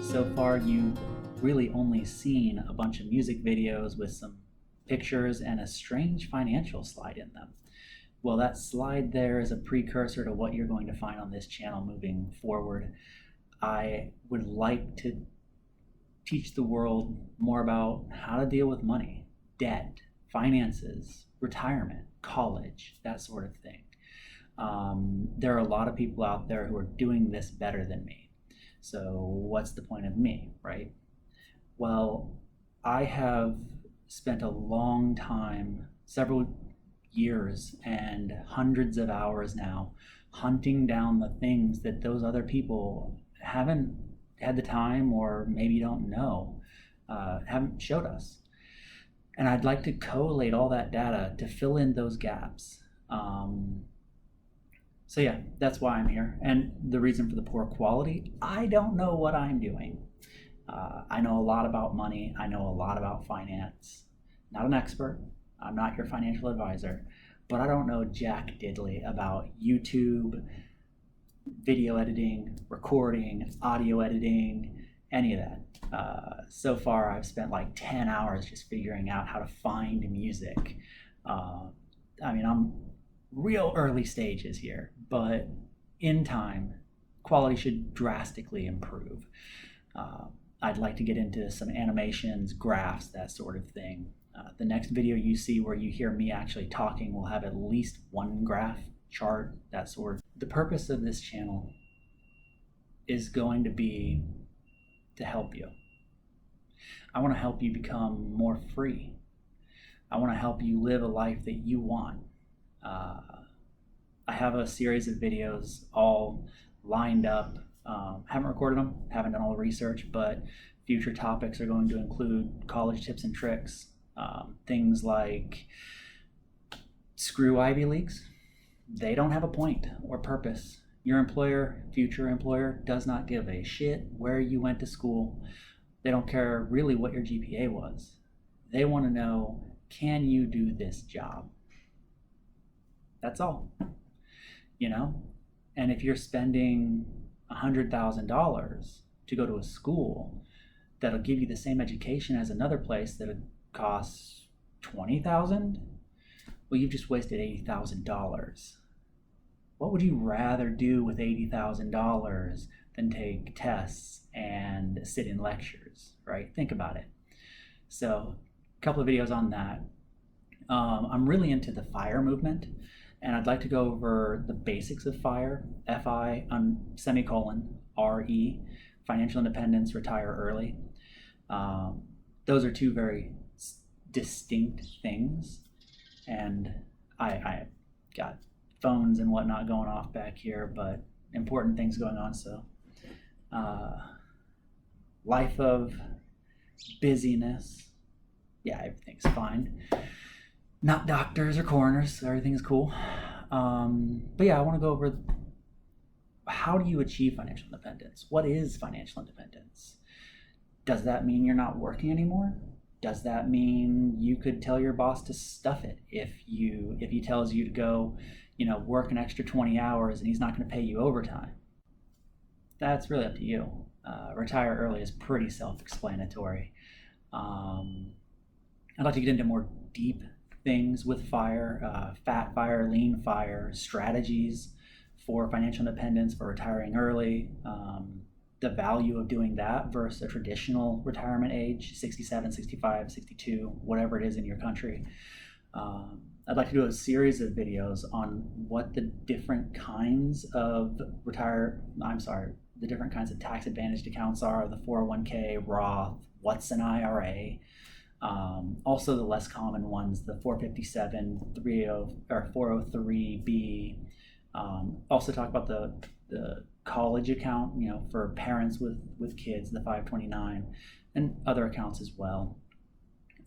So far, you've really only seen a bunch of music videos with some pictures and a strange financial slide in them. Well, that slide there is a precursor to what you're going to find on this channel moving forward. I would like to teach the world more about how to deal with money, debt, finances, retirement, college, that sort of thing. There are a lot of people out there who are doing this better than me. So what's the point of me, right? Well, I have spent a long time, several years and hundreds of hours now, hunting down the things that those other people haven't had the time, or maybe don't know, haven't showed us. And I'd like to collate all that data to fill in those gaps. So yeah, that's why I'm here. And the reason for the poor quality, I don't know what I'm doing. I know a lot about money. I know a lot about finance. Not an expert. I'm not your financial advisor, but I don't know jack diddly about YouTube, video editing, recording, audio editing, any of that. So far, I've spent like 10 hours just figuring out how to find music. I'm real early stages here, but in time, quality should drastically improve. I'd like to get into some animations, graphs, that sort of thing. The next video you see where you hear me actually talking will have at least one graph, chart, that sort. The purpose of this channel is going to be to help you. I want to help you become more free. I want to help you live a life that you want. I have a series of videos all lined up. Haven't recorded them, haven't done all the research, but future topics are going to include college tips and tricks, things like screw Ivy Leagues. They don't have a point or purpose. Your employer, future employer, does not give a shit where you went to school. They don't care really what your GPA was. They want to know, can you do this job? That's all, And if you're spending $100,000 to go to a school that'll give you the same education as another place that costs $20,000, well, you've just wasted $80,000. What would you rather do with $80,000 than take tests and sit in lectures, right? Think about it. So, a couple of videos on that. I'm really into the FIRE movement, and I'd like to go over the basics of FIRE, F-I, semicolon, R-E, financial independence, retire early. Those are two very distinct things, and I got phones and whatnot going off back here, but important things going on. So life of busyness, yeah, everything's fine. Not doctors or coroners, so everything's cool. But yeah, I want to go over how do you achieve financial independence? What is financial independence? Does that mean you're not working anymore? Does that mean you could tell your boss to stuff it if he tells you to go, work an extra 20 hours and he's not going to pay you overtime? That's really up to you. Retire early is pretty self-explanatory. I'd like to get into more deep things with FIRE, fat FIRE, lean FIRE, strategies for financial independence, for retiring early, the value of doing that versus a traditional retirement age, 67, 65, 62, whatever it is in your country. I'd like to do a series of videos on what the different kinds of the different kinds of tax advantaged accounts are, the 401k, Roth, what's an IRA, also the less common ones, the 457, 30, or 403b. Also talk about the college account, for parents with kids, the 529, and other accounts as well.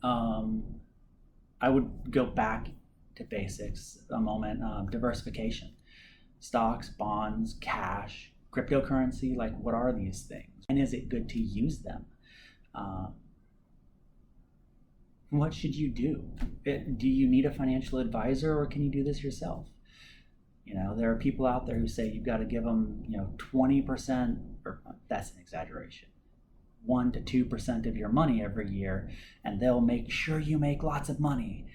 I would go back to basics a moment. Diversification, stocks, bonds, cash, cryptocurrency, like what are these things? And is it good to use them? What should you do? Do you need a financial advisor, or can you do this yourself? There are people out there who say you've got to give them, 20%, or that's an exaggeration. 1 to 2% of your money every year, and they'll make sure you make lots of money.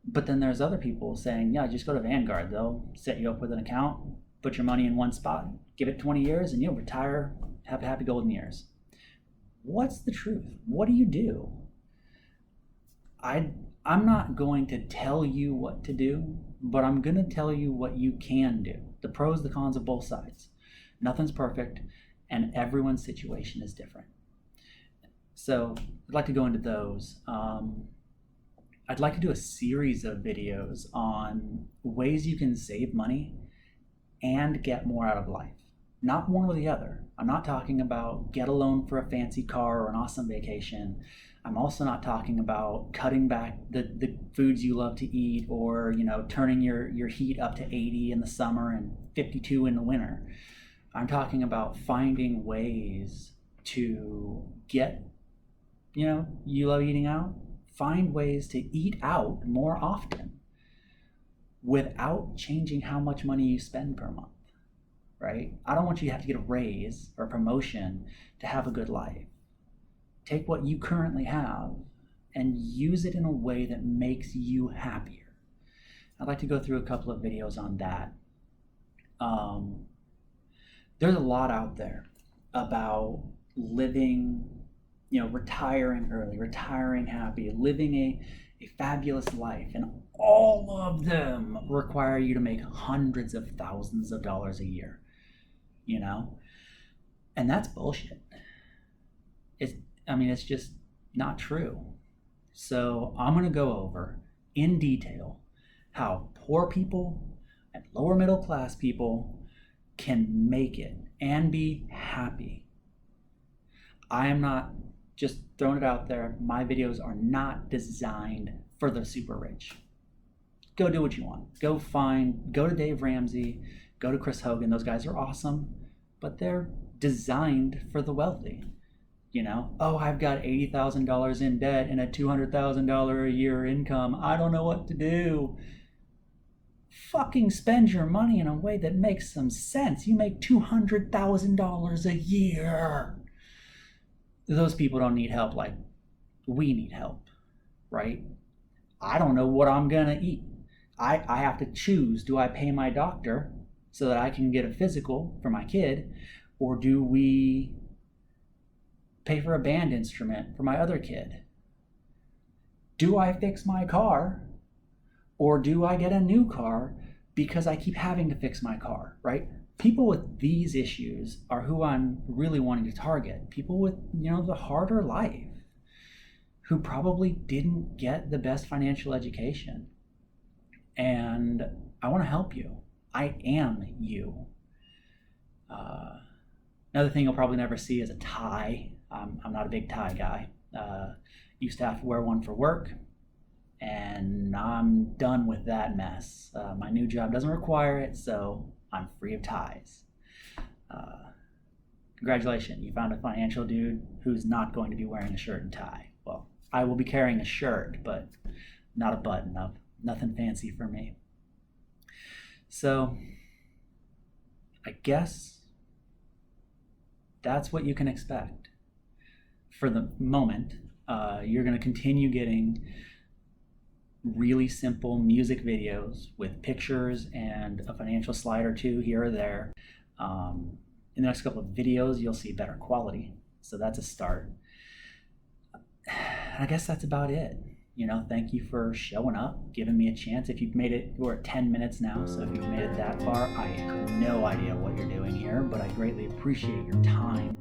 But then there's other people saying, yeah, just go to Vanguard. They'll set you up with an account, put your money in one spot, give it 20 years, and you'll retire, have happy golden years. What's the truth? What do you do? I'm not going to tell you what to do, but I'm going to tell you what you can do. The pros, the cons of both sides. Nothing's perfect, and everyone's situation is different. So I'd like to go into those. I'd like to do a series of videos on ways you can save money and get more out of life. Not one or the other. I'm not talking about get a loan for a fancy car or an awesome vacation. I'm also not talking about cutting back the foods you love to eat, or turning your heat up to 80 in the summer and 52 in the winter. I'm talking about finding ways to get, you love eating out? Find ways to eat out more often without changing how much money you spend per month, right? I don't want you to have to get a raise or a promotion to have a good life. Take what you currently have and use it in a way that makes you happier. I'd like to go through a couple of videos on that. There's a lot out there about living, retiring early, retiring happy, living a fabulous life, and all of them require you to make hundreds of thousands of dollars a year, and that's bullshit. It's just not true. So I'm going to go over in detail how poor people and lower middle class people can make it and be happy. I am not just throwing it out there. My videos are not designed for the super rich. Go do what you want. Go to Dave Ramsey, go to Chris Hogan. Those guys are awesome, but they're designed for the wealthy. I've got $80,000 in debt and a $200,000 a year income. I don't know what to do. Fucking spend your money in a way that makes some sense. You make $200,000 a year. Those people don't need help like we need help, right? I don't know what I'm gonna eat. I have to choose. Do I pay my doctor so that I can get a physical for my kid, or do we pay for a band instrument for my other kid? Do I fix my car, or do I get a new car because I keep having to fix my car, right? People with these issues are who I'm really wanting to target. People with, the harder life, who probably didn't get the best financial education. And I want to help you. I am you. Another thing you'll probably never see is a tie. I'm not a big tie guy. Used to have to wear one for work, and I'm done with that mess. My new job doesn't require it, so I'm free of ties. Congratulations, you found a financial dude who's not going to be wearing a shirt and tie. Well, I will be carrying a shirt, but not a button up. Nothing fancy for me. So, I guess that's what you can expect. For the moment, you're going to continue getting really simple music videos with pictures and a financial slide or two here or there. In the next couple of videos, you'll see better quality. So that's a start. I guess that's about it. Thank you for showing up, giving me a chance. If you've made it, we're at 10 minutes now, so if you've made it that far, I have no idea what you're doing here, but I greatly appreciate your time.